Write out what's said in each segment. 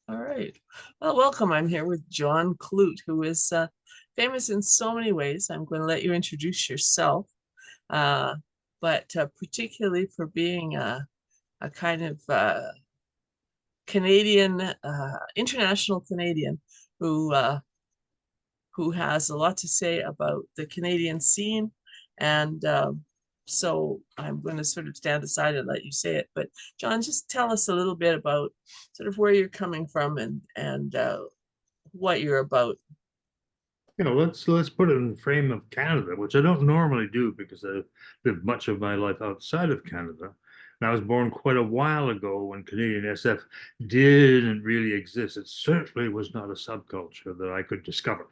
All right. Well, welcome. I'm here with John Clute, who is famous in so many ways. I'm going to let you introduce yourself, uh, but particularly for being a kind of Canadian, international Canadian who has a lot to say about the Canadian scene. And so I'm going to sort of stand aside and let you say it. But John, just tell us a little bit about sort of where you're coming from and what you're about. Let's put it in the frame of Canada, which I don't normally do because I lived much of my life outside of Canada. And I was born quite a while ago when Canadian SF didn't really exist. It certainly was not a subculture that I could discover.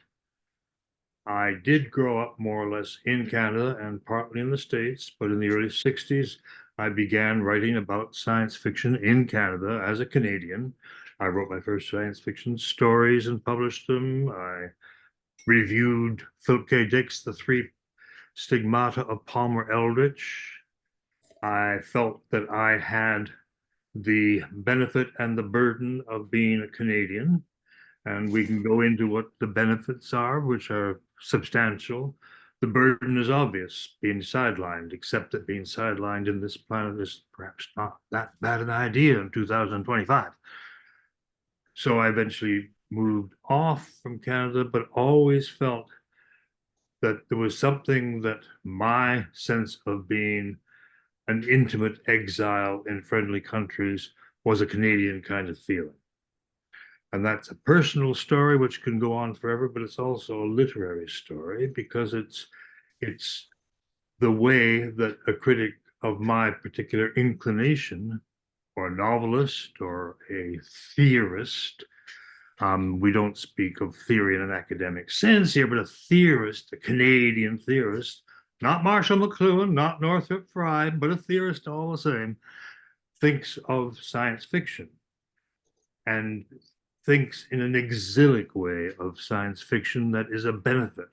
I did grow up more or less in Canada and partly in the States, but in the early 60s, I began writing about science fiction in Canada as a Canadian. I wrote my first science fiction stories and published them. I reviewed Philip K. Dick's The Three Stigmata of Palmer Eldritch. I felt that I had the benefit and the burden of being a Canadian, and we can go into what the benefits are, which are substantial. The burden is obvious, being sidelined, except that being sidelined in this planet is perhaps not that bad an idea in 2025. So I eventually moved off from Canada, but always felt that there was something that my sense of being an intimate exile in friendly countries was a Canadian kind of feeling. And that's a personal story which can go on forever, but it's also a literary story because it's the way that a critic of my particular inclination, or a novelist, or a theorist, we don't speak of theory in an academic sense here, but a theorist, a Canadian theorist, not Marshall McLuhan, not Northrop Frye, but a theorist all the same, thinks of science fiction and thinks in an exilic way of science fiction that is a benefit.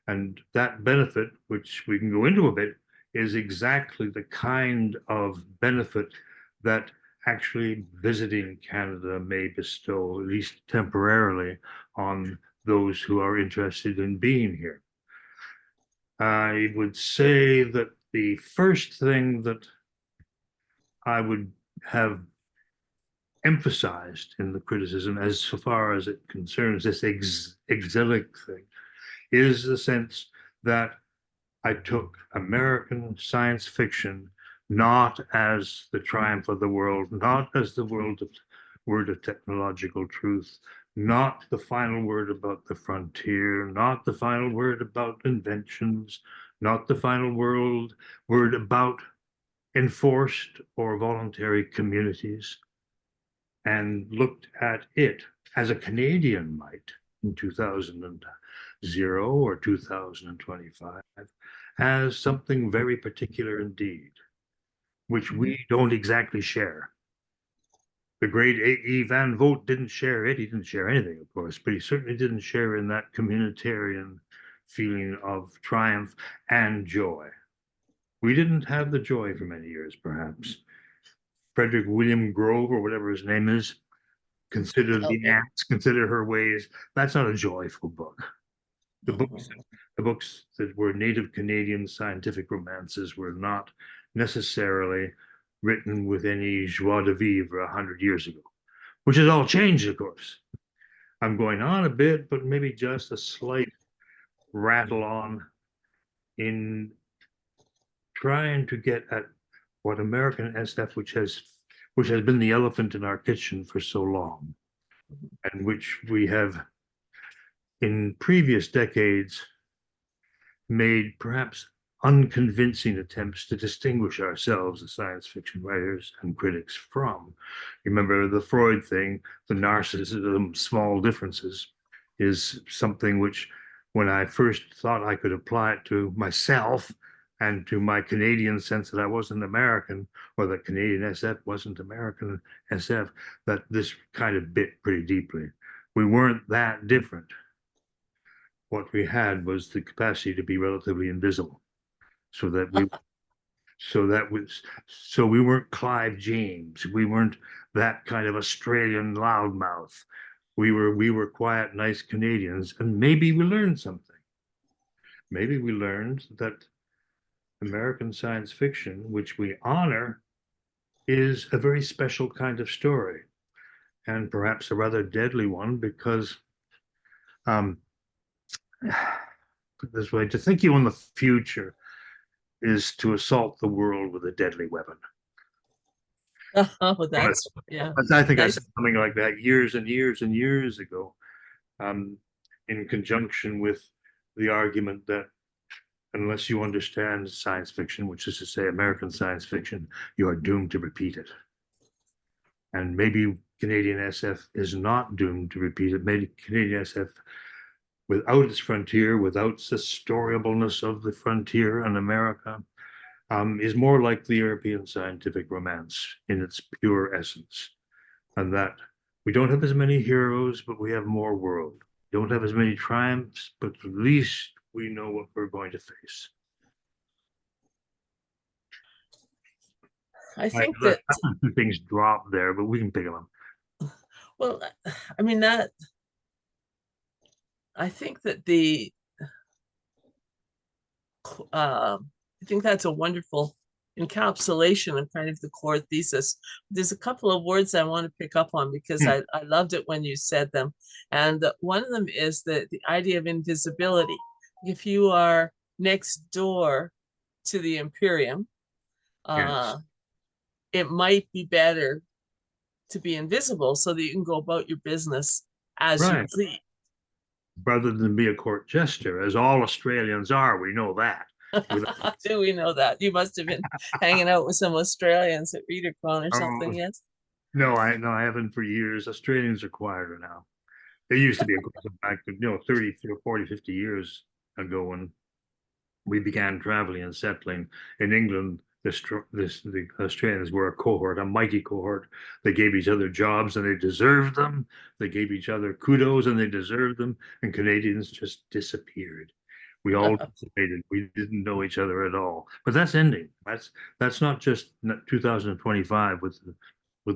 And that benefit, which we can go into a bit, is exactly the kind of benefit that actually visiting Canada may bestow, at least temporarily, on those who are interested in being here. I would say that the first thing that I would have emphasized in the criticism, as so far as it concerns this exilic thing, is the sense that I took American science fiction not as the triumph of the world, not as the word of technological truth, not the final word about the frontier, not the final word about inventions, not the final word about enforced or voluntary communities, and looked at it as a Canadian might in 2000 or 2025 as something very particular indeed, which we don't exactly share. The great A.E. Van Vogt didn't share it. He didn't share anything, of course, but he certainly didn't share in that communitarian feeling of triumph and joy. We didn't have the joy for many years, perhaps. Frederick William Grove, or whatever his name is, consider the Okay. ants, consider her ways. That's not a joyful book. The books, Mhm. the books that were native Canadian scientific romances were not necessarily written with any joie de vivre 100 years ago, which has all changed, of course. I'm going on a bit, but maybe just a slight rattle on in trying to get at what American SF, which has been the elephant in our kitchen for so long, and which we have in previous decades made perhaps unconvincing attempts to distinguish ourselves as science fiction writers and critics from. Remember the Freud thing, the narcissism, small differences, is something which, when I first thought I could apply it to myself and to my Canadian sense that I wasn't American, or that Canadian SF wasn't American SF, that this kind of bit pretty deeply. We weren't that different. What we had was the capacity to be relatively invisible, so that we So that was so we weren't Clive James. We weren't that kind of Australian loudmouth. We were quiet, nice Canadians, and maybe we learned something. Maybe we learned that American science fiction, which we honor, is a very special kind of story, and perhaps a rather deadly one because, um, put it this way, to think you in the future is to assault the world with a deadly weapon. Oh, that's, yeah, I think I said nice. something like that years and years and years ago, um, in conjunction with the argument that unless you understand science fiction, which is to say American science fiction, you are doomed to repeat it. And maybe Canadian SF is not doomed to repeat it. Maybe Canadian SF, without its frontier, without the storyableness of the frontier in America, is more like the European scientific romance in its pure essence. And that we don't have as many heroes, but we have more world. Don't have as many triumphs, but at least we know what we're going to face. I I think let that, two things drop there, but we can pick them up. well, I mean, that, I think that I think that's a wonderful encapsulation of kind of the core thesis. There's a couple of words I want to pick up on because Hmm. I loved it when you said them. And one of them is the idea of invisibility. If you are next door to the Imperium, Yes. uh, it might be better to be invisible so that you can go about your business as you Right. please. Rather than be a court jester, as all Australians are, we know that. With, Do we know that? You must have been hanging out with some Australians at ReaderCon or oh, something, yes? no, I haven't for years. Australians are quieter now. They used to be, of course, back, 30, 40, 50 years ago when we began traveling and settling in England. The Australians were a cohort, a mighty cohort. They gave each other jobs and they deserved them. They gave each other kudos and they deserved them. And Canadians just disappeared. We all dissipated. We didn't know each other at all. But that's ending. That's not just 2025 with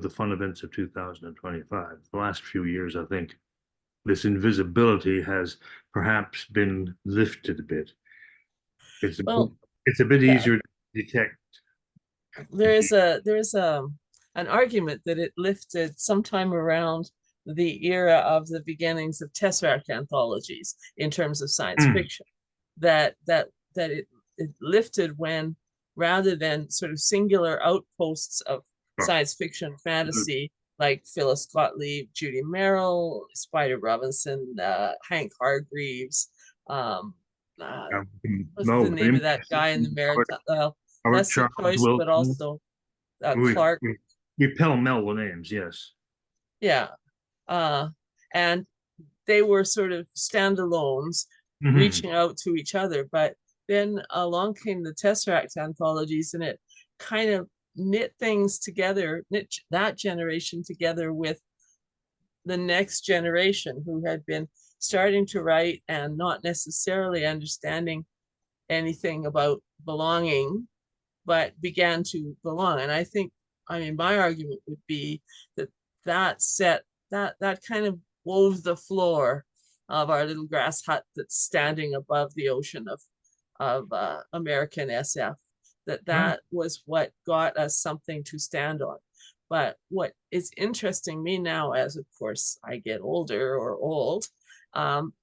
the fun events of 2025. The last few years, I think this invisibility has perhaps been lifted a bit. It's a bit, Well, it's a bit yeah, easier to detect. there is an argument that it lifted sometime around the era of the beginnings of Tesseract anthologies in terms of science Hmm. fiction. That it lifted when rather than sort of singular outposts of science fiction fantasy like Phyllis Gottlieb, Judy Merrill, Spider Robinson, Hank Hargreaves, um, uh, what's the No, name of that guy in the marathon? Howard Leslie Charles Joyce, but Wilson. also We, Clark. we, we pell-mell the names, yes. Yeah. Uh, and they were sort of standalones Hmm. reaching out to each other. But then along came the Tesseract anthologies and it kind of knit things together, knit that generation together with the next generation who had been starting to write and not necessarily understanding anything about belonging but began to belong. And I think, I mean, my argument would be that that set that kind of wove the floor of our little grass hut that's standing above the ocean of American SF. Right. That was what got us something to stand on. But what is interesting me now, as of course I get older or old,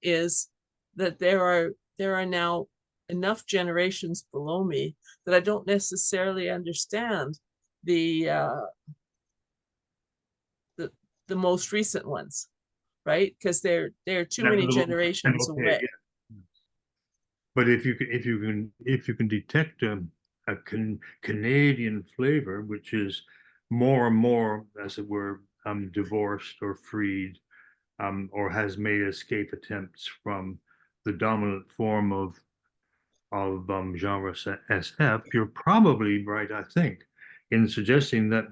is that there are now enough generations below me that I don't necessarily understand the uh, the the most recent ones, right? Because they're too That's a many little and generations okay, away. yeah. But if you can detect a Canadian flavor, which is more and more, as it were, divorced or freed, or has made escape attempts from the dominant form of genre SF, you're probably right, I think, in suggesting that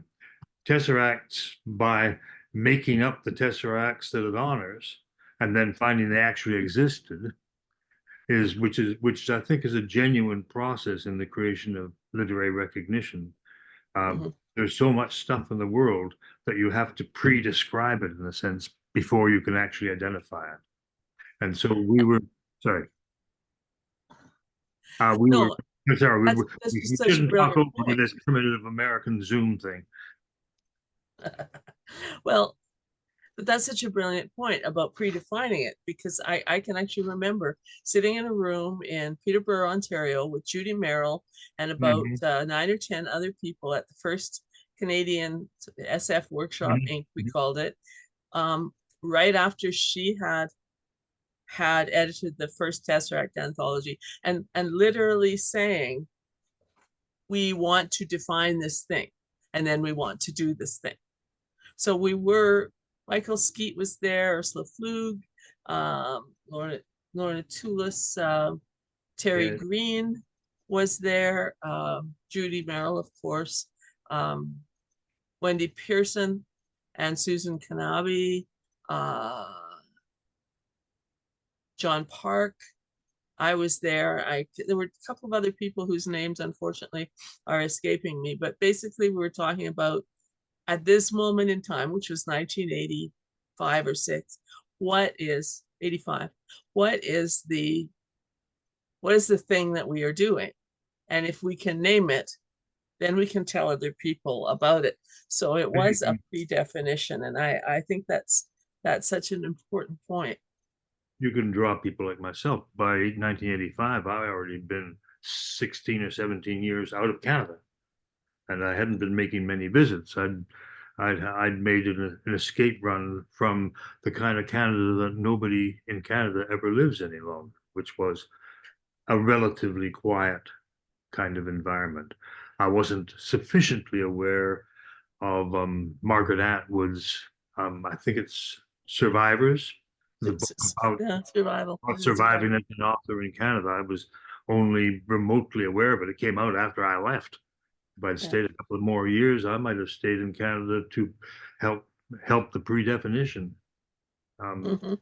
Tesseracts, by making up the Tesseracts that it honors and then finding they actually existed, which I think is a genuine process in the creation of literary recognition. Mhm. There's so much stuff in the world that you have to pre-describe it in a sense before you can actually identify it. And so we were, sorry, we were, No, sorry, that's just we such a shouldn't talk brilliant over with point. this primitive American Zoom thing. Well, but that's such a brilliant point about predefining it, because I can actually remember sitting in a room in Peterborough, Ontario with Judy Merrill and about Mhm, 9 or 10 other people at the first Canadian SF Workshop mhm, Inc., we mhm. called it, um, right after she had edited the first Tesseract anthology, and literally saying, we want to define this thing, and then we want to do this thing. So we were, Michael Skeet was there, Ursula Flug, Lorna Toulis, Terry Yeah, Green was there, Judy Merrill, of course, um, Wendy Pearson and Susan Kanabe, uh, John Park. I was there. There were a couple of other people whose names unfortunately are escaping me, but basically we were talking about, at this moment in time, which was 1985 or 6, what is 85? What is the thing that we are doing? And if we can name it, then we can tell other people about it. So it was a pre-definition, and I think that's such an important point. you can draw people like myself. By 1985, I already been 16 or 17 years out of Canada, and I hadn't been making many visits. I'd made an escape run from the kind of Canada that nobody in Canada ever lives any longer, which was a relatively quiet kind of environment. I wasn't sufficiently aware of Margaret Atwood's, I think it's Survivors, the book about Yeah, survival. surviving Survival. as an author in Canada. I was only remotely aware of it. It came out after I left. If I'd Yeah. stayed a couple of more years, I might have stayed in Canada to help help the pre-definition Hmm.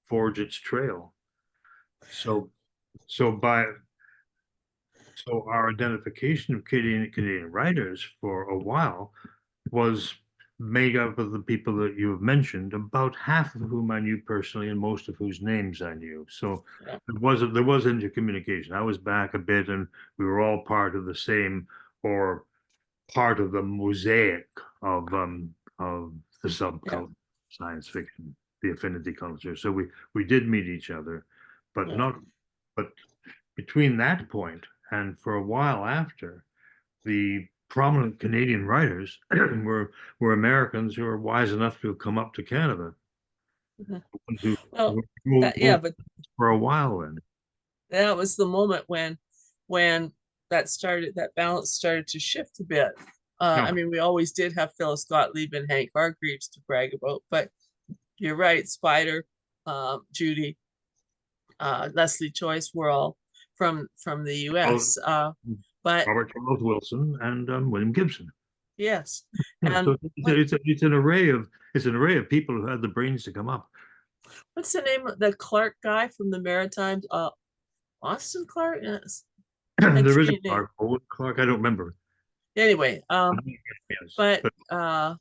forge its trail. So so by so our identification of Canadian writers for a while was made up of the people that you have mentioned, about half of whom I knew personally and most of whose names I knew. So Yeah. there was intercommunication. I was back a bit and we were all part of the same or part of the mosaic of the Yeah. subculture, science fiction, the affinity culture. So we did meet each other, but Yeah. not but between that point and for a while after, the prominent Canadian writers were Americans who were wise enough to come up to Canada, Mhm. who Well, were yeah, but for a while then. that was the moment when that balance started to shift a bit. I No, mean, we always did have Phyllis Gottlieb and Hank Hargreaves to brag about, but you're right, Spider, Judy, Leslie Joyce were all from the Charles- U.S. But Robert Charles Wilson and William Gibson. yes, Yeah, and so it's an array of people who had the brains to come up. what's the name of the Clark guy from the Maritimes? Austin Clark. Yes, had There is a three names. Clark, Owen Clark, I don't remember. Anyway, Yes, but but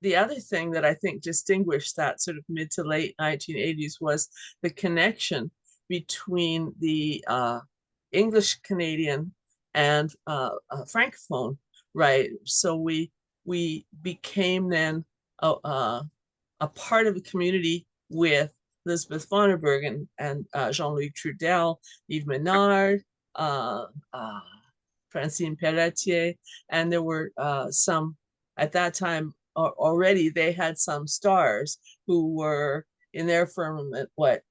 the other thing that I think distinguished that sort of mid to late 1980s was the connection between the English Canadian and Francophone, right? So we became then a part of a community with Elizabeth Vonnerberg and Jean-Louis Trudel, Yves Menard, uh, uh, Francine Pelletier, and there were some at that time already. They had some stars who were in their firmament what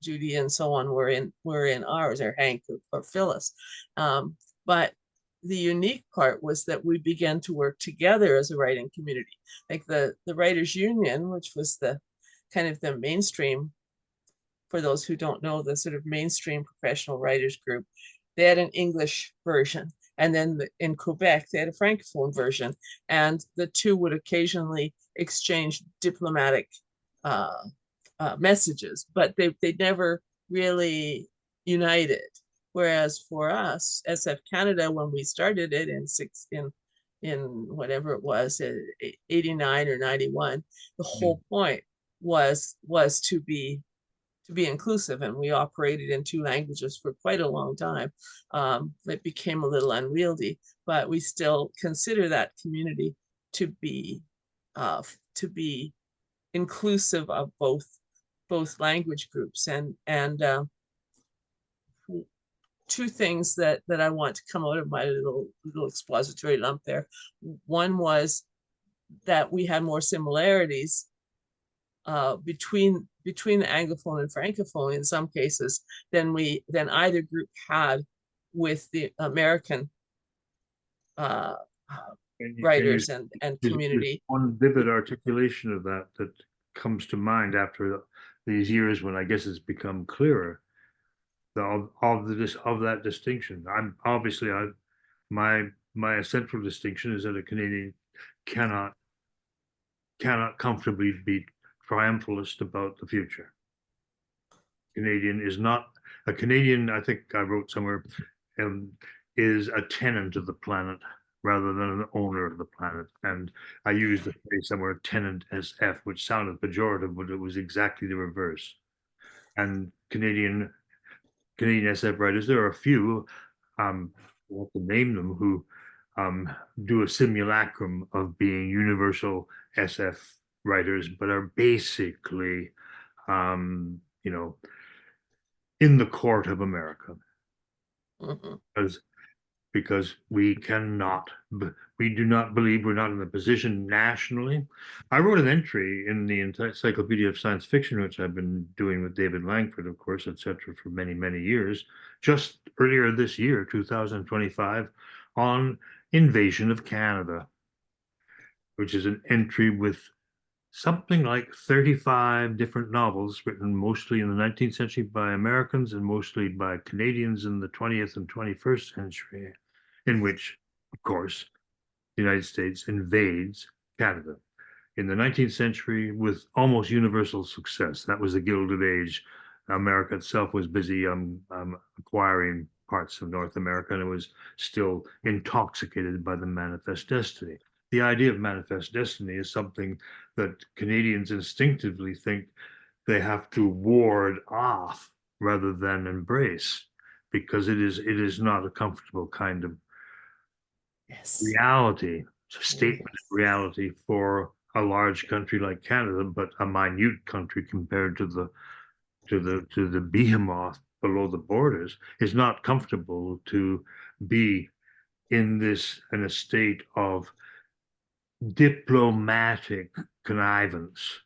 Judy and so on were in ours, or Hank or Phyllis. But the unique part was that we began to work together as a writing community, like the Writers Union, which was the kind of the mainstream, for those who don't know, the sort of mainstream professional writers group. They had an English version, and then in Quebec they had a francophone version, and the two would occasionally exchange diplomatic uh, messages, but they never really united. Whereas for us, SF Canada, when we started it in whatever it was, 89 or 91, the whole point was to be inclusive, and we operated in two languages for quite a long time. It became a little unwieldy, but we still consider that community to be to be inclusive of both language groups. And two things that I want to come out of my little expository lump there. One was that we had more similarities between the Anglophone and Francophone in some cases than either group had with the American uh, Can you writers and there's community. one vivid articulation of that that comes to mind after these years when I guess it's become clearer of that distinction. I'm obviously my central distinction is that a Canadian cannot comfortably be triumphalist about the future. Canadian is not a Canadian. I think I wrote somewhere um, is a tenant of the planet rather than an owner of the planet. And I used the phrase somewhere tenant SF, which sounded pejorative, but it was exactly the reverse. And Canadian SF writers, there are a few, I have to name them, who do a simulacrum of being universal SF writers, but are basically, you know, in the court of America. Mhm. Because we do not believe we're not in a position nationally. I wrote an entry in the Encyclopedia of Science Fiction, which I've been doing with David Langford, of course, etc., for many, many years, just earlier this year, 2025, on Invasion of Canada, which is an entry with something like 35 different novels written mostly in the 19th century by Americans and mostly by Canadians in the 20th and 21st century, in which, of course, the United States invades Canada. In the 19th century, with almost universal success, that was the Gilded Age. America itself was busy acquiring parts of North America, and it was still intoxicated by the manifest destiny. The idea of manifest destiny is something that Canadians instinctively think they have to ward off rather than embrace, because it is not a comfortable kind of Yes. reality. It's a Oh, statement of yes. reality for a large country like Canada, but a minute country compared to the behemoth below the borders. It's not comfortable to be in a state of diplomatic connivance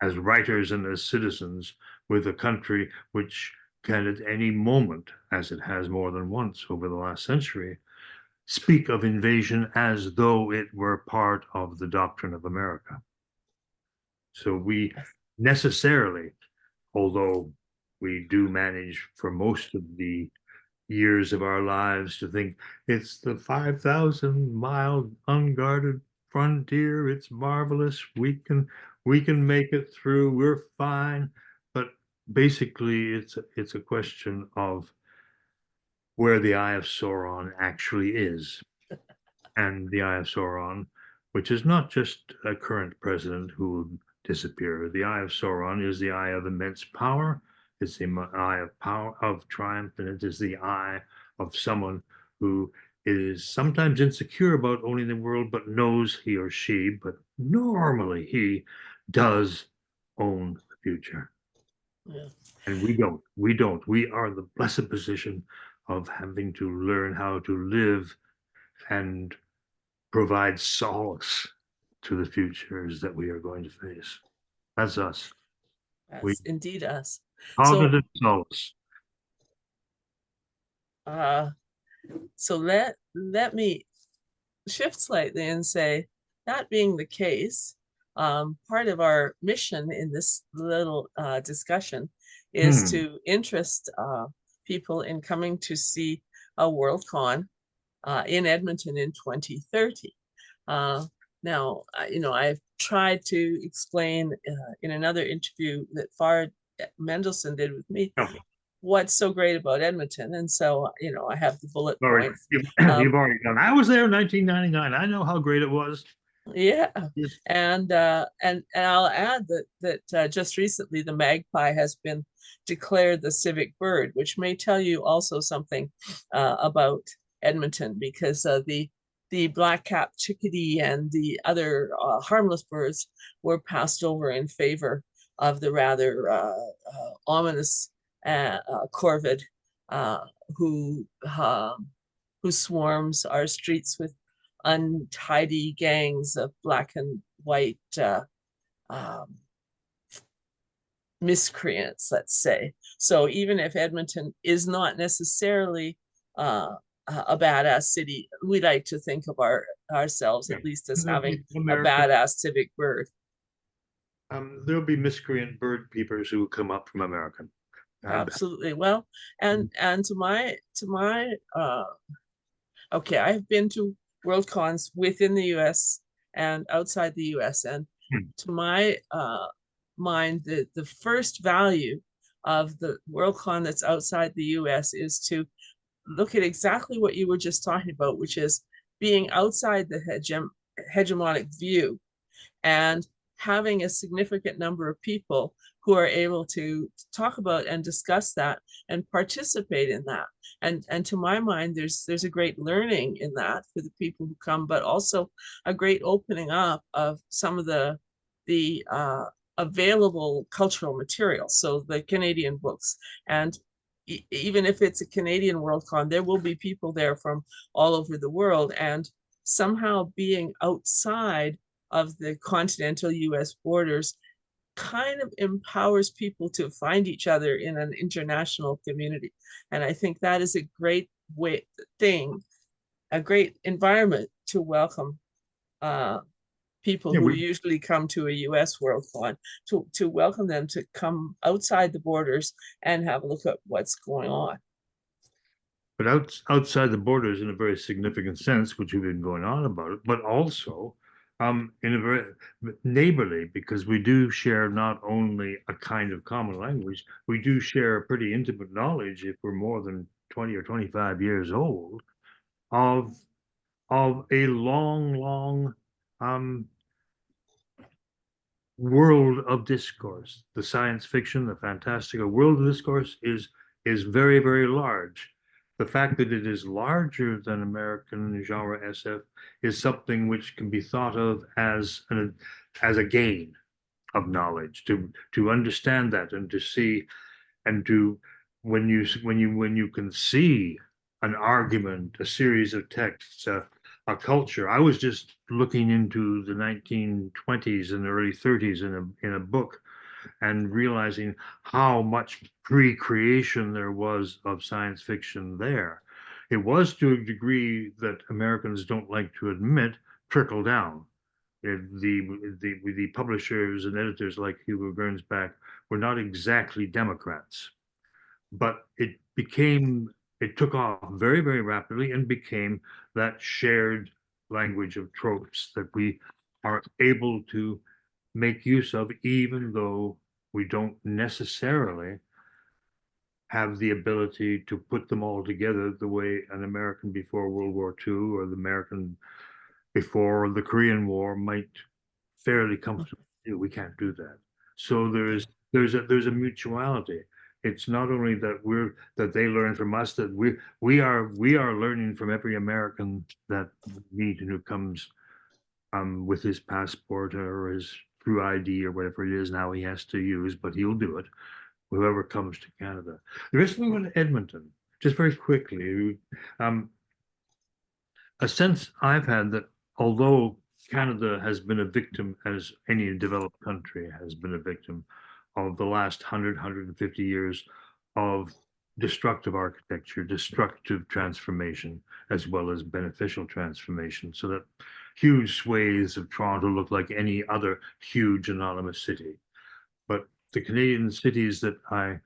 as writers and as citizens with a country which can at any moment, as it has more than once over the last century, speak of invasion as though it were part of the doctrine of America. So we Yes. necessarily, although we do manage for most of the years of our lives to think it's the 5,000-mile unguarded frontier, it's marvelous, we can make it through, we're fine. But basically it's a question of where the Eye of Sauron actually is. And the Eye of Sauron, which is not just a current president who will disappear. The Eye of Sauron is the eye of immense power. It's the eye of power, of triumph, and it is the eye of someone who is sometimes insecure about owning the world, but knows he or she, but normally he does own the future. Yeah. And we don't. We don't. We are in the blessed position of having to learn how to live and provide solace to the futures that we are going to face. That's us. We That's indeed us. So cognitive solace. uh so let me shift slightly and say, that being the case, part of our mission in this little discussion is Hmm. to interest people in coming to see a Worldcon in Edmonton in 2030. Uh, Now, I've tried to explain in another interview that Fard Mendelsohn did with me, Okay. what's so great about Edmonton. And so, I have the bullet Already, points. you've Um, already done. I was there in 1999. I know how great it was. Yeah, Yes. and I'll add that just recently the magpie has been declared the civic bird, which may tell you also something about Edmonton, because the black-capped chickadee and the other harmless birds were passed over in favor of the rather ominous corvid, uh, who who swarms our streets with untidy gangs of black and white um, miscreants, let's say. So even if Edmonton is not necessarily a badass city, we like to think of ourselves Yeah. at least as There'll having be a American. badass civic bird. There'll be miscreant bird peepers who come up from American. And Absolutely. Well, and okay, I've been to World Cons within the US and outside the US. And to my mind, the first value of the World Con that's outside the US is to look at exactly what you were just talking about, which is being outside the hegemonic view and having a significant number of people who are able to talk about and discuss that and participate in that. And to my mind, there's a great learning in that for the people who come, but also a great opening up of some of the available cultural material. So the Canadian books, and even if it's a Canadian Worldcon, there will be people there from all over the world, and somehow being outside of the continental US borders kind of empowers people to find each other in an international community. And I think that is a great thing, a great environment to welcome uh, people yeah, who we usually come to a US Worldcon, to welcome them to come outside the borders and have a look at what's going on. but outside the borders in a very significant sense, which we've been going on about it, but also in a very neighborly, because we do share not only a kind of common language, we do share a pretty intimate knowledge if we're more than 20 or 25 years old of a long um, world of discourse. The science fiction, the fantastical world of discourse is very, very large. The fact that it is larger than American genre SF is something which can be thought of as a gain of knowledge, to understand that and to see and to when you can see an argument, a series of texts, a culture. I was just looking into the 1920s and early 30s in a book and realizing how much pre-creation there was of science fiction there. It was, to a degree that Americans don't like to admit, trickle down. The publishers and editors like Hugo Gernsback were not exactly Democrats, but it took off very, very rapidly and became that shared language of tropes that we are able to make use of, even though we don't necessarily have the ability to put them all together the way an American before World War II or the American before the Korean War might fairly comfortably do. We can't do that. So there's a mutuality. It's not only that they learn from us, that we are learning from every American that we meet and who comes with his passport or his through ID or whatever it is now he has to use, but he'll do it. Whoever comes to Canada. The rest of them in Edmonton, just very quickly. A sense I've had that although Canada has been a victim, as any developed country has been a victim of the last 150 years of destructive architecture, destructive transformation, as well as beneficial transformation, so that huge swathes of Toronto look like any other huge anonymous city. But the Canadian cities that I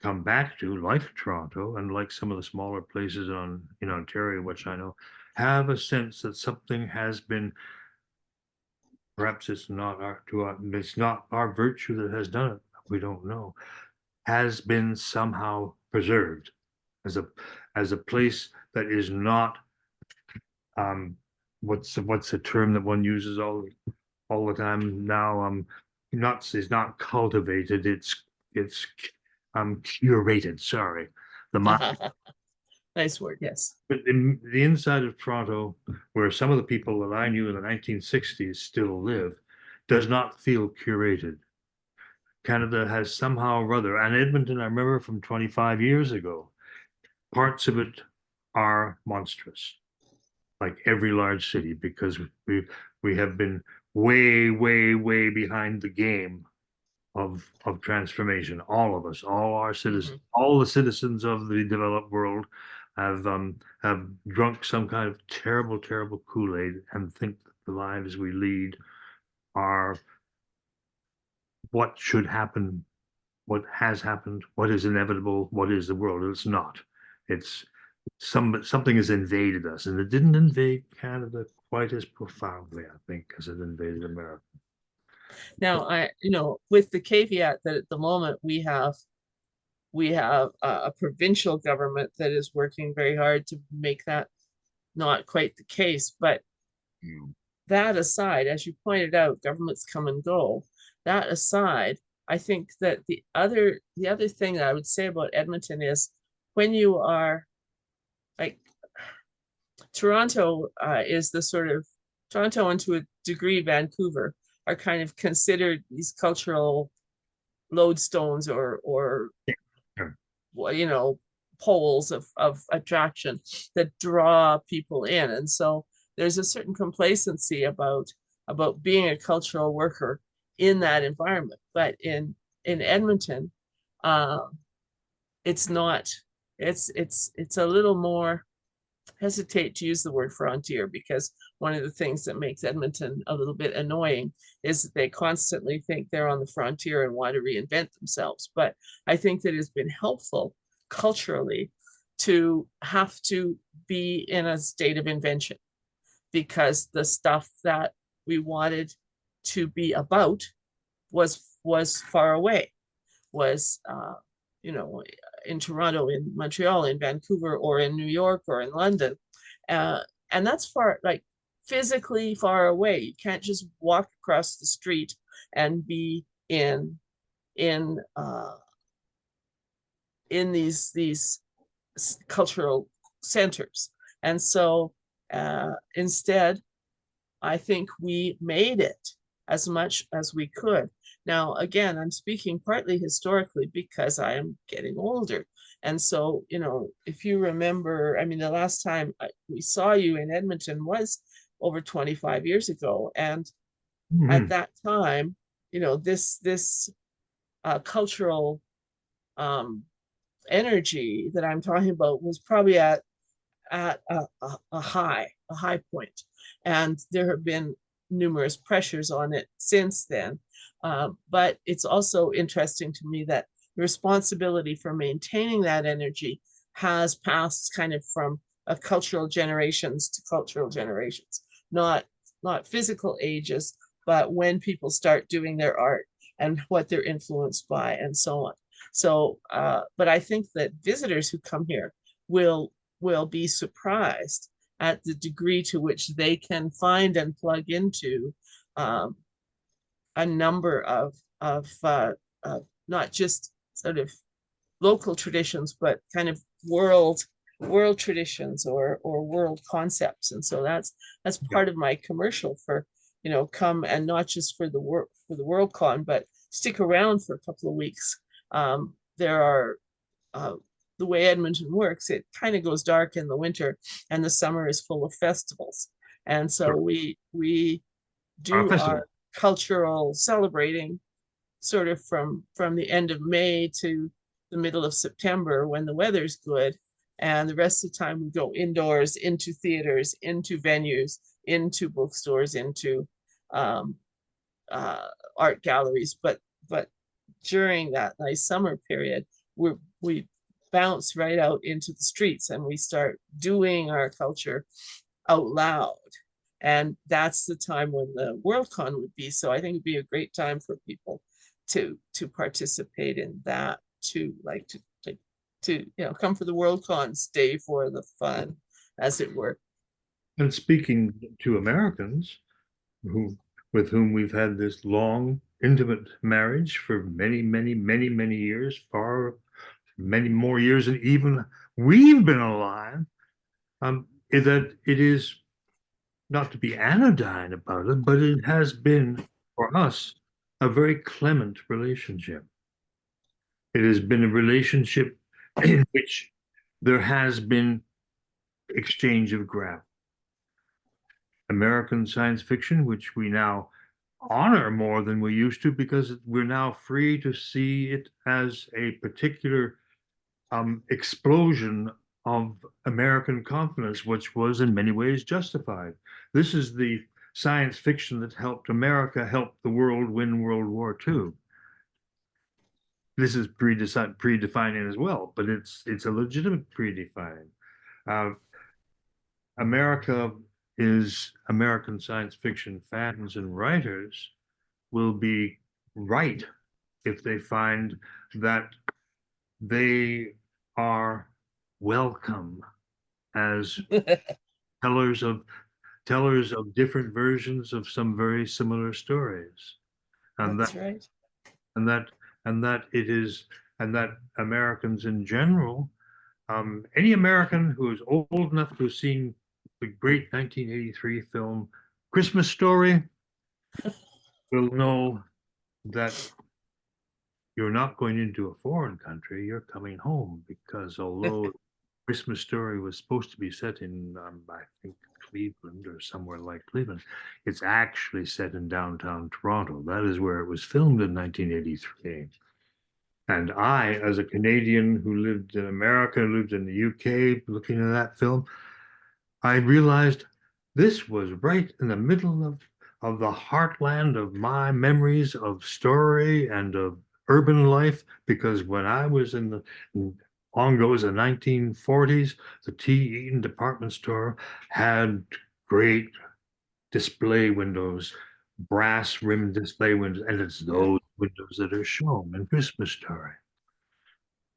come back to, like Toronto and like some of the smaller places in Ontario, which I know, have a sense that something has been, perhaps it's not our virtue that has done it, we don't know, has been somehow preserved as a place that is not what's the term that one uses all the time now, not is not cultivated, it's curated, sorry, the mind. Nice word, yes. But in the inside of Toronto, where some of the people that I knew in the 1960s still live, does not feel curated. Canada has somehow or other, and Edmonton, I remember from 25 years ago, parts of it are monstrous, like every large city, because we have been way, way, way behind the game of transformation. All of us, all our citizens, Mhm. all the citizens of the developed world have drunk some kind of terrible, terrible Kool-Aid and think that the lives we lead are what should happen, what has happened, what is inevitable, what is the world. It's not. It's something has invaded us, and it didn't invade Canada quite as profoundly, I think, as it invaded America. Now, with the caveat that at the moment we have a provincial government that is working very hard to make that not quite the case. But that aside, as you pointed out, governments come and go. That aside, I think that the other thing that I would say about Edmonton is when you are like Toronto is the sort of Toronto and to a degree Vancouver are kind of considered these cultural lodestones or Sure. well, poles of attraction that draw people in. And so there's a certain complacency about being a cultural worker in that environment. But in Edmonton, uh, it's not. It's a little more, hesitate to use the word frontier, because one of the things that makes Edmonton a little bit annoying is that they constantly think they're on the frontier and want to reinvent themselves. But I think that it's been helpful culturally to have to be in a state of invention, because the stuff that we wanted to be about was far away, was you know in Toronto, in Montreal, in Vancouver, or in New York, or in London. Uh, and that's far, like physically far away. You can't just walk across the street and be in in these cultural centers. And so instead, I think we made it as much as we could. Now, again, I'm speaking partly historically because I am getting older. And so, if you remember, I mean, the last time we saw you in Edmonton was over 25 years ago. And at Mhm. that time, this cultural um, energy that I'm talking about was probably at a high point. And there have been numerous pressures on it since then. But it's also interesting to me that the responsibility for maintaining that energy has passed kind of from a cultural generations to cultural generations, not physical ages, but when people start doing their art and what they're influenced by and so on. So, but I think that visitors who come here will will be surprised at the degree to which they can find and plug into um, a number of not just sort of local traditions, but kind of world traditions or world concepts. And so that's Yeah. part of my commercial for come, and not just for the World Con, but stick around for a couple of weeks. There are uh, the way Edmonton works, it kind of goes dark in the winter, and the summer is full of festivals. And so Sure. we Our do festival. our cultural celebrating sort of from the end of May to the middle of September when the weather's good. And the rest of the time we go indoors, into theaters, into venues, into bookstores, into um, uh, art galleries. But during that nice summer period, we bounce right out into the streets and we start doing our culture out loud. And that's the time when the Worldcon would be. So I think it'd be a great time for people to participate in that too, like to to come for the Worldcon, stay for the fun, as it were. And speaking to Americans who with whom we've had this long, intimate marriage for many, many, many, many years, far many more years than even we've been alive, is that it is not to be anodyne about it, but it has been for us a very clement relationship. It has been a relationship in which there has been exchange of graft. American science fiction, which we now honor more than we used to because we're now free to see it as a particular explosion of American confidence, which was in many ways justified. This is the science fiction that helped America help the world win World War II. This is predefining as well, but it's a legitimate predefining. Uh, America is American science fiction fans and writers will be right if they find that they are welcome as tellers of different versions of some very similar stories, and That's right. and that and that it is and that Americans in general, any American who is old enough to have seen the great 1983 film Christmas Story will know that you're not going into a foreign country, you're coming home because although Christmas Story was supposed to be set in, I think, Cleveland or somewhere like Cleveland, it's actually set in downtown Toronto. That is where it was filmed in 1983. And I, as a Canadian who lived in America, lived in the UK, looking at that film, I realized this was right in the middle of the heartland of my memories of story and of urban life, because when I was in the long goes the 1940s, the T. Eaton department store had great display windows, brass rimmed display windows, and it's Yeah. those windows that are shown in Christmas Story.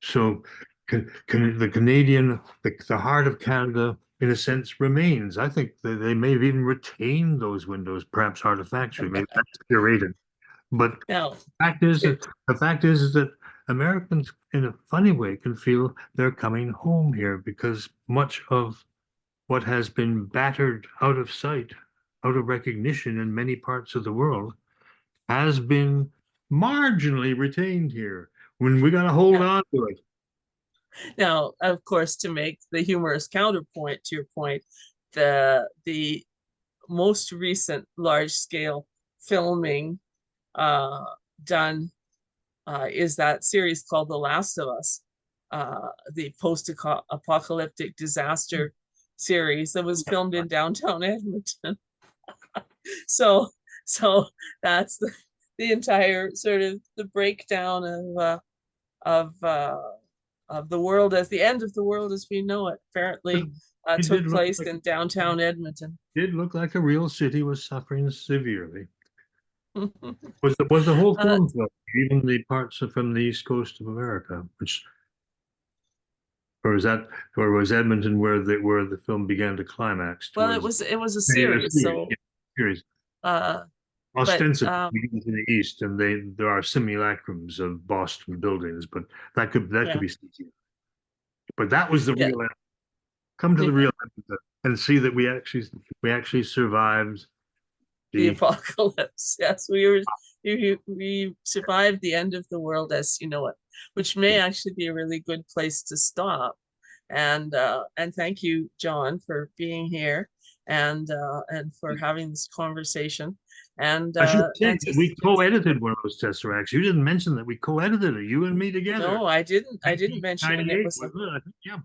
So the Canadian, the heart of Canada, in a sense, remains. I think they may have even retained those windows, perhaps artifactually, maybe that's curated. But Now, fact is that the fact is that Americans, in a funny way, can feel they're coming home here because much of what has been battered out of sight, out of recognition in many parts of the world, has been marginally retained here. When we got to hold now, on to it. now, of course, to make the humorous counterpoint to your point, the most recent large scale filming uh, done is that series called The Last of Us, the post-apocalyptic disaster series that was filmed in downtown Edmonton. So, so that's the entire sort of the breakdown of uh, of the world as the end of the world as we know it. Apparently, It took place in downtown Edmonton. did look like a real city was suffering severely. Was the whole uh, film filmed, even the parts from the east coast of America, which or is that or was Edmonton where the film began to climax well, towards it was a the series, series, so yeah, series. uh, but Ostensibly begins in the east, and there are simulacrums of Boston buildings, but that could yeah, be CGI. But that was the yeah. real end. Come to the real end and see that we actually survived The the apocalypse. Yes, we survived the end of the world as you know it, which may actually be a really good place to stop. And thank you, John, for being here and for having this conversation. And I should say that we anticipating. co-edited one of those tesseracts. You didn't mention that we co-edited it, you and me together. No, I didn't. I didn't mention, and it 1998, was a wasn't it? I think, yeah.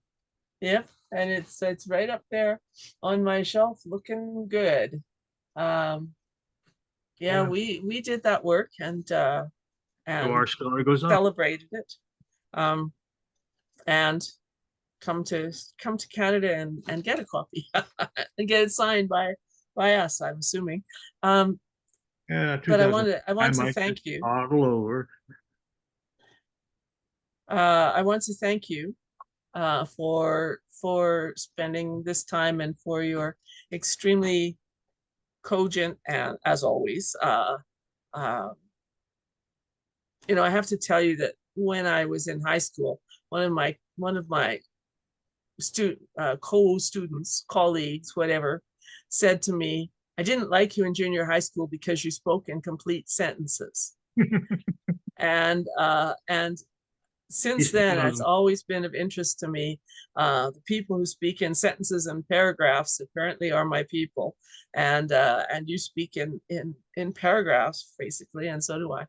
yeah, and it's right up there on my shelf, looking good. Um, yeah, Yeah. we did that work So and our story goes on. celebrated it. Um, and come to Canada and get a copy and get it signed by us, I'm assuming. Um, Yeah, but 2000. I I want to might just thank you. toddle over. I want to thank you for spending this time and for your extremely cogent and, as always, uh, I have to tell you that when I was in high school, one of my co-students, colleagues, whatever, said to me, "I didn't like you in junior high school because you spoke in complete sentences." And since He's then, one of it's them. always been of interest to me. The people who speak in sentences and paragraphs apparently are my people, and you speak in paragraphs basically, and so do I.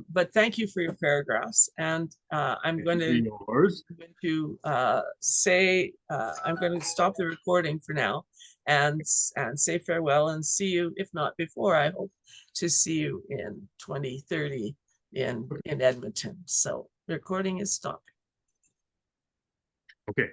But thank you for your paragraphs, and Yours. I'm going to stop the recording for now, and say farewell and see you, if not before. I hope to see you in 2030 in Edmonton. So the recording is stopped. Okay.